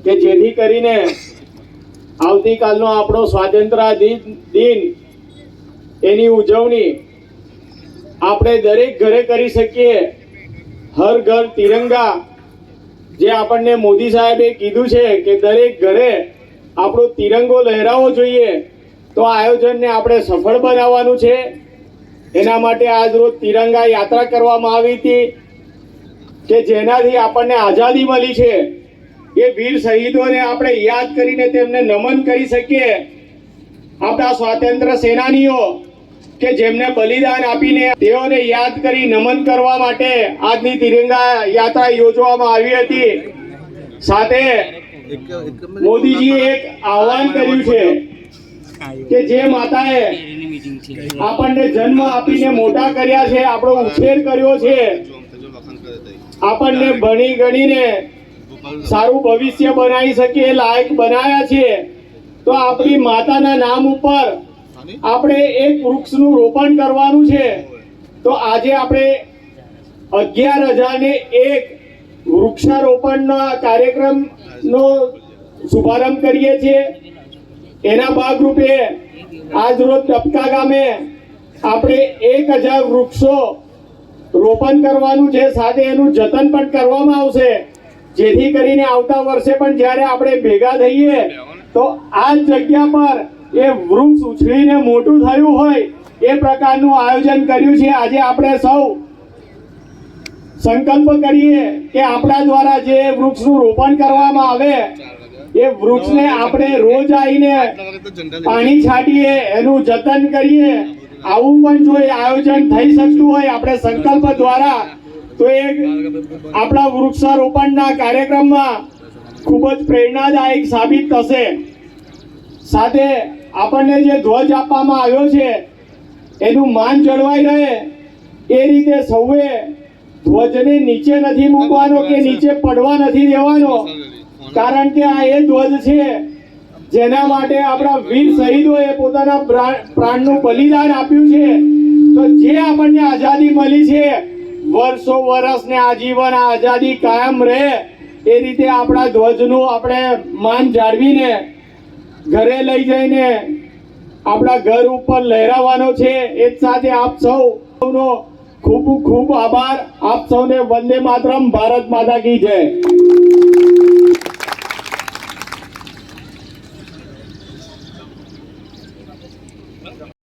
કે જેથી કરીને આવતીકાલનો આપણો સ્વાતંત્ર્ય દિન એની ઉજવણી આપણે દરેક ઘરે કરી શકીએ। હર ઘર તિરંગા જે આપણને મોદી સાહેબે કીધું છે કે દરેક ઘરે આપણો તિરંગો લહેરાવો જોઈએ, તો આ આયોજનને આપણે સફળ બનાવવાનું છે। એના માટે આજ રોજ તિરંગા યાત્રા કરવામાં આવી હતી કે જેનાથી આપણને આઝાદી મળી છે। એ વીર શહીદોને આપણે યાદ કરીને તેમને નમન કરી શકીએ। આપણા સ્વાતંત્ર્ય સેનાનીઓ કે જેમને બલિદાન આપીને તેઓને યાદ કરી નમન કરવા માટે આજની તિરંગા યાત્રા યોજવામાં આવી હતી। સાથે મોદીજીએ એક આહવાન કર્યું છે કે જે માતાએ આપણને જન્મ આપીને મોટા કર્યા છે, આપણો ઉછેર કર્યો છે, આપણને ભણી ગણીને સારું ભવિષ્ય બનાવી શકીએ લાયક બનાવ્યા છે, તો આપણી માતાના નામ ઉપર આપણે એક વૃક્ષનું રોપણ કરવાનું છે। તો આજે આપણે 11,001 વૃક્ષારોપણના કાર્યક્રમનો શુભારંભ કરીએ છીએ। એના ભાગરૂપે આજ રોજ ટપકા ગામે આપણે 1,000 વૃક્ષો રોપણ કરવાનું છે, સાથે એનું જતન પણ કરવામાં આવશે, જેથી કરીને આવતા વર્ષે પણ જ્યારે આપણે ભેગા થઈએ તો આ જગ્યા પર એ વૃક્ષ ઉછળીને મોટું થયું હોય એ પ્રકારનું આયોજન કર્યું છે। આજે આપણે સૌ સંકલ્પ કરીએ કે આપણા દ્વારા જે વૃક્ષનું રોપણ કરવામાં આવે એ વૃક્ષને આપણે રોજ આવીને પાણી છાંટીએ, એનું જતન કરીએ। આવું પણ જો આયોજન થઈ શકતું હોય આપણે સંકલ્પ દ્વારા, તો એ આપણા વૃક્ષારોપણના કાર્યક્રમમાં ખૂબ જ પ્રેરણાદાયક સાબિત થશે। સાથે આપણને જે ધ્વજ આપવામાં આવ્યો છે એનું માન જળવાઈ રહે એ રીતે સૌએ ધ્વજને નીચે નથી મૂકવાનો કે નીચે પડવા નથી દેવાનો, કારણ કે આ એ ધ્વજ છે જેના માટે આપણા વીર શહીદોએ પોતાના પ્રાણનું બલિદાન આપ્યું છે। તો જે આપણને આઝાદી મળી છે, વર્ષો વર્ષને આજીવન આ આઝાદી કાયમ રહે એ રીતે આપણા ધ્વજનું આપણે માન જાળવીને ઘરે લઈ જઈને આપણા ઘર ઉપર લહેરાવવાનો છે। એ જ સાથે આપ સૌનો ખૂબ ખૂબ આભાર। આપ સૌને વંદે માતરમ, ભારત માતા કી જય।